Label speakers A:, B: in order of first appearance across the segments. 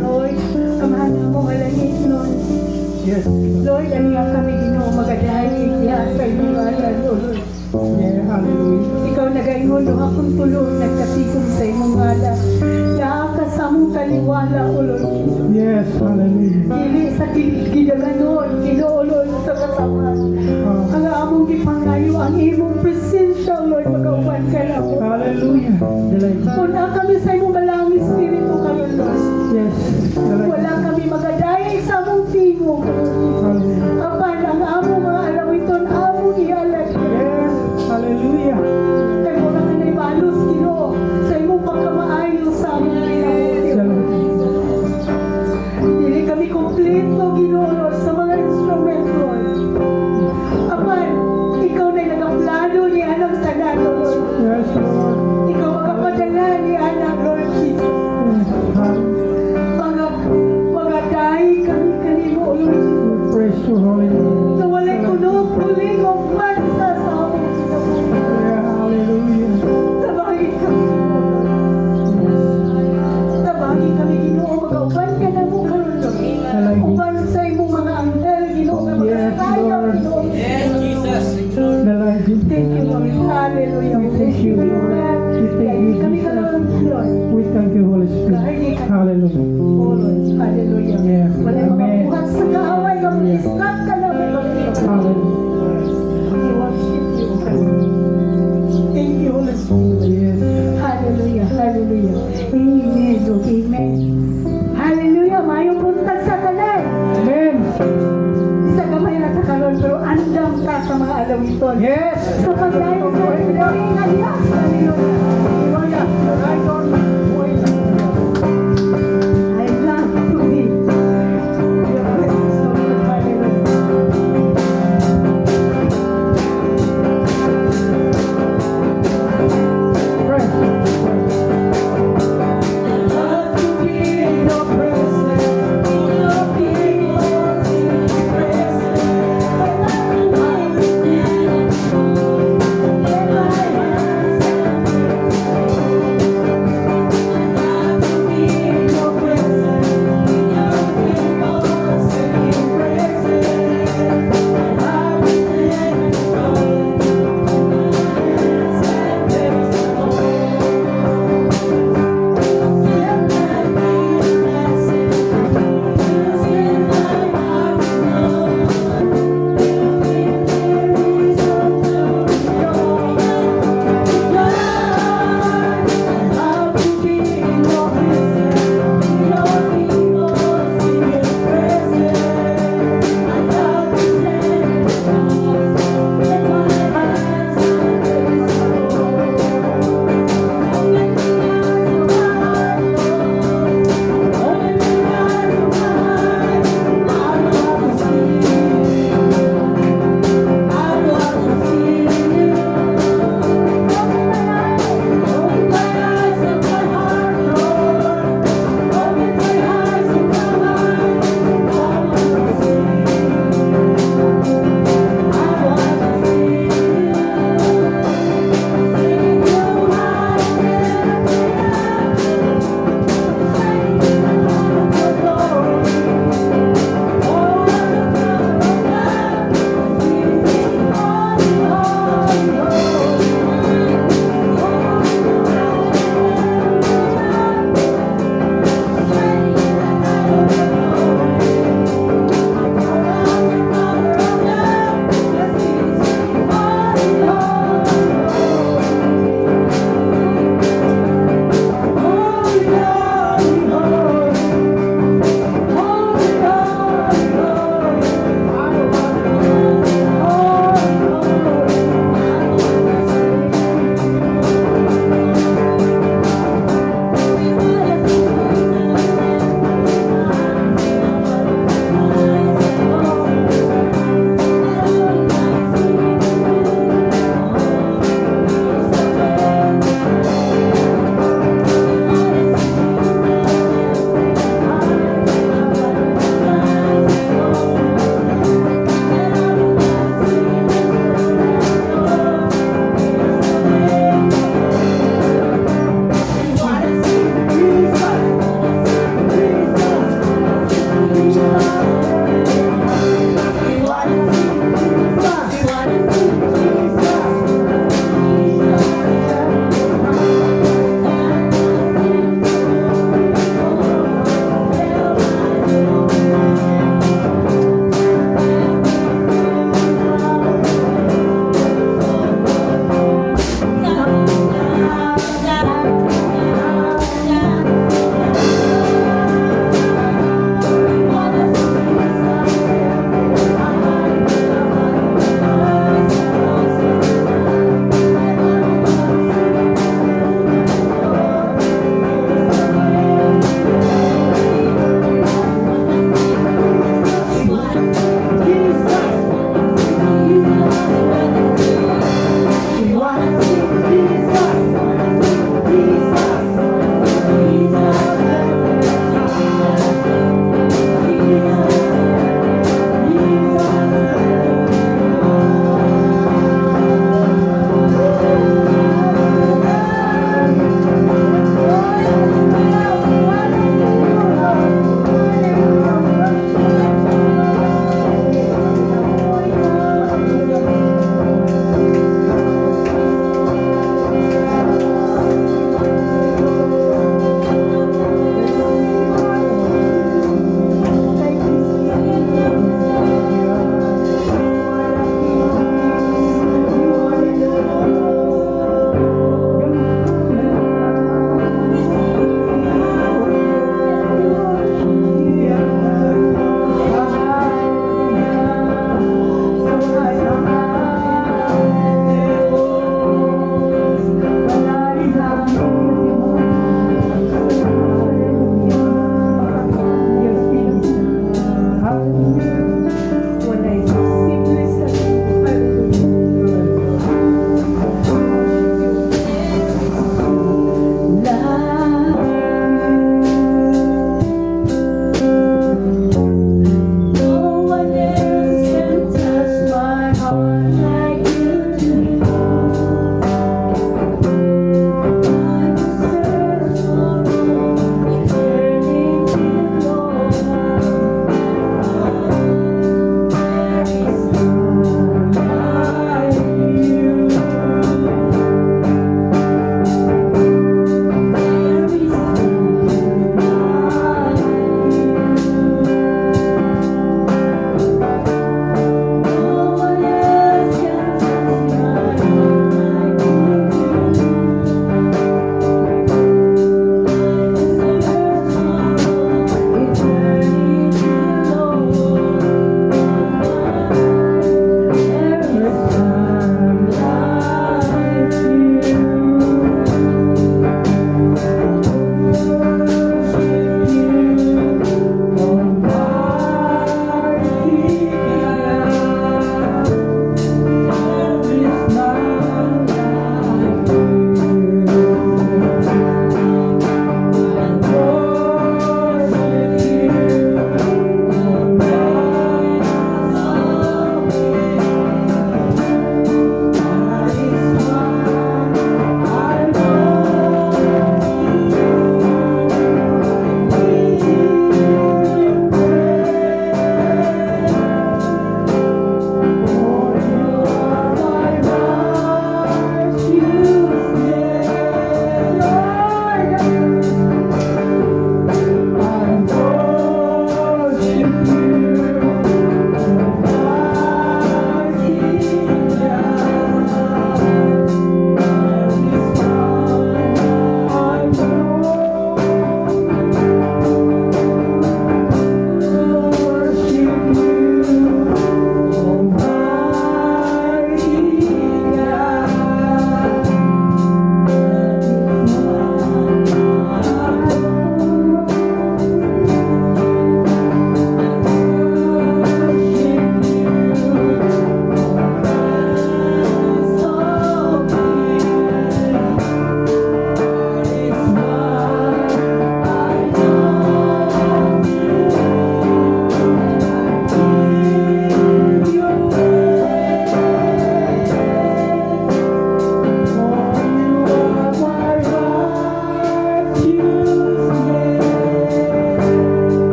A: Lord. Amahan na mo malangit nun.
B: Yes.
A: Lord, ano nga kami Ginoo magadahay diha sa inyong Lord.
B: Yeah, hallelujah.
A: Ikaw nagaingon duha kong tulong nagkatigom sa imong ngalan. Yaa ka sa mong kaliwala, O Lord.
B: Yes, hallelujah.
A: Dili sa gidaganon, Ginoo Lord sa katawan. Ang among gipangayo ang imong presensya, Lord, magauban ka na po.
B: Hallelujah. Delight.
A: Una kami sa imong malang espiritu kayo, Lord.
B: Yes. Delight.
A: Wala kami magadayay sa among tingog.
B: Hallelujah.
A: Apan ang among mga alawiton, among ihalat.
B: Yes. Hallelujah.
A: Kaya wala ka na ibalos, Ginoo, sa imong pagkamaayo sa among kinabuhi.
B: Delight.
A: Dili kami kompleto, Ginoo, Lord, sa mga instrumento. Apan, ikaw na nagaplano ni Anang Tanan, Lord.
B: Yes, Lord.
A: Ikaw makapadala ni Anang, Lord Jesus. Magadahi kami kanimo, Lord.
B: We praise your holy name.
A: Na walay kunog-kuling o bansa sa among kinabuhi.
B: Yeah, hallelujah.
A: Tabangin kami, Ginoo. Tabangin kami, Ginoo. Mag-auban ka na mo karon, Lord. Uban sa imong mga anghel, Ginoo, na
B: Yes,
A: magkasaya,
B: Lord.
A: Ginoo.
B: Delight.
A: Thank you, Lord. Hallelujah.
B: We thank you, Lord. We thank you,
A: Kami
B: Jesus.
A: karon, Lord.
B: We thank you, Holy Spirit. Hallelujah.
A: Oh, Lord. Hallelujah.
B: Yes.
A: Wala
B: Amen.
A: mabuhat sa kaaway, mag-iskat ka na, Lord.
B: Hallelujah.
A: We worship you. Thank you, Holy Spirit.
B: Yes.
A: Hallelujah. Hallelujah. Amen. Lord. Amen. Hallelujah. Mayong buntag sa tanan.
B: Amen.
A: Isa gamay na karon pero andam ka sa mga alawiton.
B: Yes.
A: Sa pagdayo sa Pilipinas. Hallelujah.
B: Right on point.
A: I love to be your presence, Lord. Hallelujah.
B: Praise.
A: Love to be in your presence. Love to be in your presence. I love to be in your presence.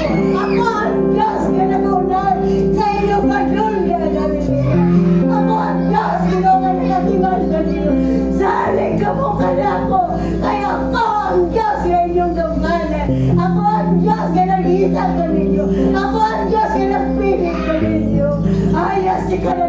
A: Ako ang Diyos nga nag-unan sa inyong pamilya, Galilea. Ako ang Diyos, Ginoo nga nagatiman sa inyo. Saling ka mo ka na ako, kaya ako ang Diyos nga inyong gamgalan. Ako ang Diyos nga nagita ka ninyo. Ako ang Diyos nga nagpilit ka ninyo. Ayas, si ka na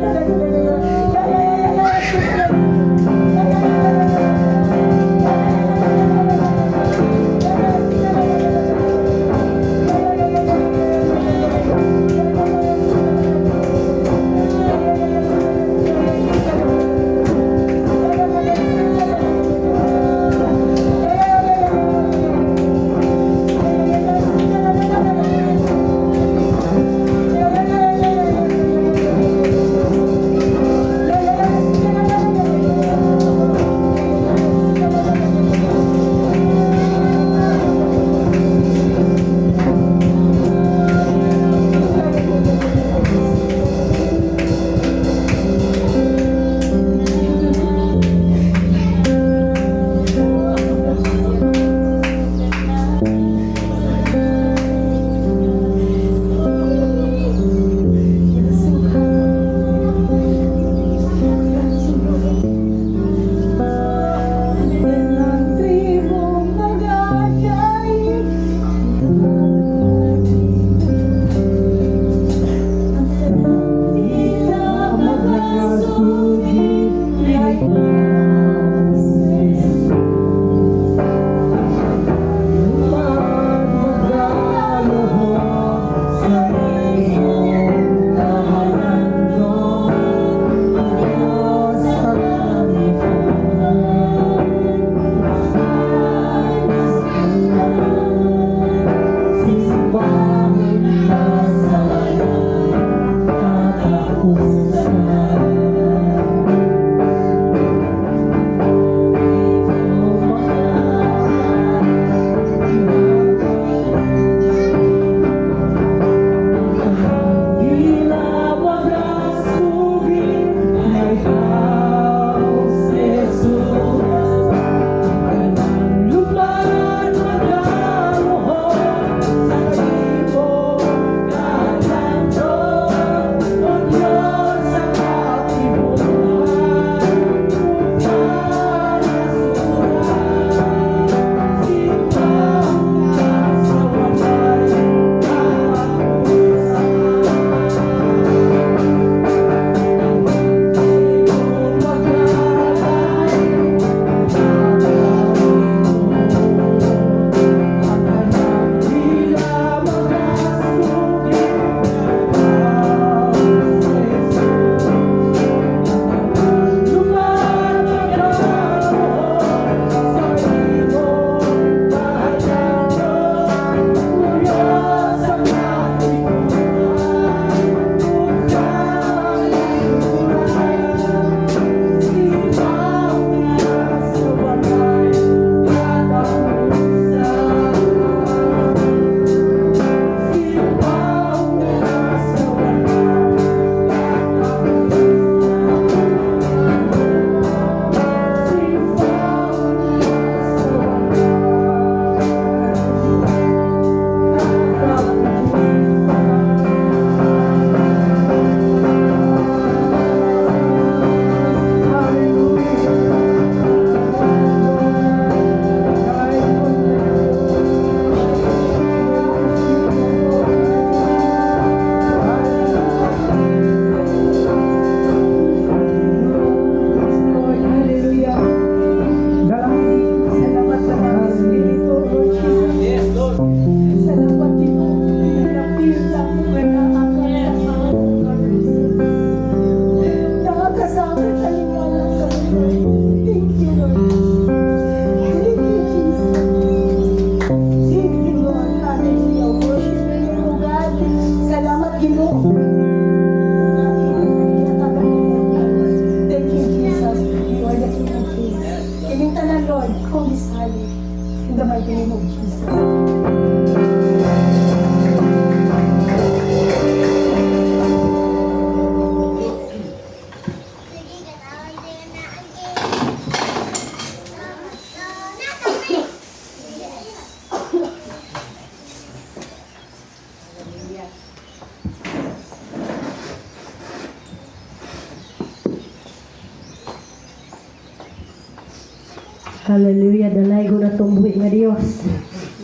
C: Hallelujah, dalay ko na tumbuhi nga Dios.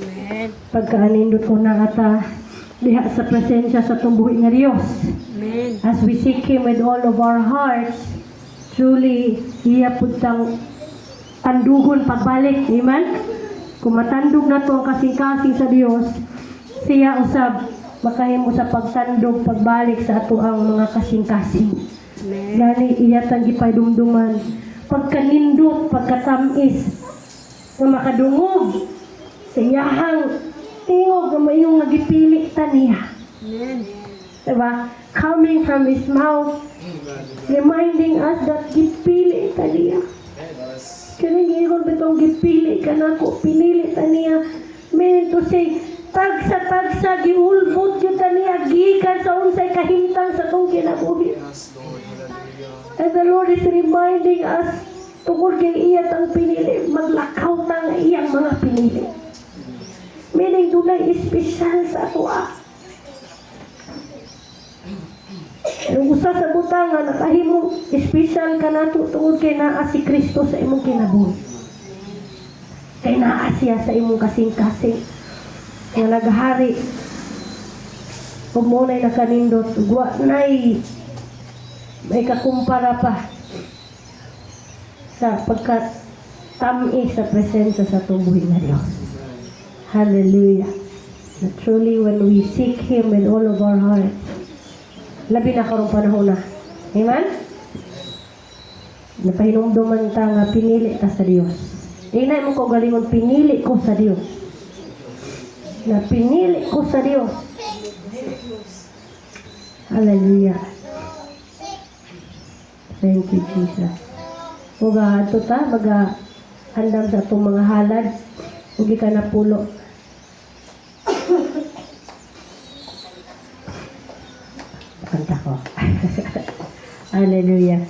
A: Amen.
C: Pagkaanindot ko na ata diha sa presensya sa tumbuhi nga Dios.
A: Amen.
C: As we seek Him with all of our hearts, truly, iya putang tandugon pagbalik. Amen? Kung matandog na to ang kasing-kasing sa Dios, siya usab makahimo sa pagtandog pagbalik sa ato ang mga kasing-kasing.
A: Amen.
C: Gani iya tang gipaydumduman pagkanindot, pagkatamis nga makadungog sa iyahang tingog nga mayong nagipili ta niya.
A: Amen.
C: Diba? Coming from His mouth, reminding us that gipili ta niya. Kani gingon bitong gipili ka na ko, pinili ta niya. Meaning to say, tagsa giulbot yun ta niya, gikan sa unsay kahimtang sa tong kinabuhi. And the Lord is reminding us, tungkol kay iya tang pinili, maglakaw ta nga iyang mga pinili. Meaning dunay espesyal sa ato. Ang usa sa butanga nakahimo espesyal ka nato tungod kay naa si Kristo sa imong kinabuhi. Kay naa siya sa imong kasing-kasing nga naghari. Ug mo nay nakanindot, wa nay may kakumpara pa sa pagkatami sa presensya sa tumbuhi nga Dios. Hallelujah. That truly when we seek Him with all of our heart, labi na karong panahon na. Amen? Napahinumduman ta nga pinili ta sa Dios. Inay mo ko galingon, pinili ko sa Dios. Na pinili ko sa Dios. Hallelujah. Thank you, Jesus. Uga, ito ta, handam sa itong mga halad. Ugi ka na pulo. Kanta ko. Hallelujah.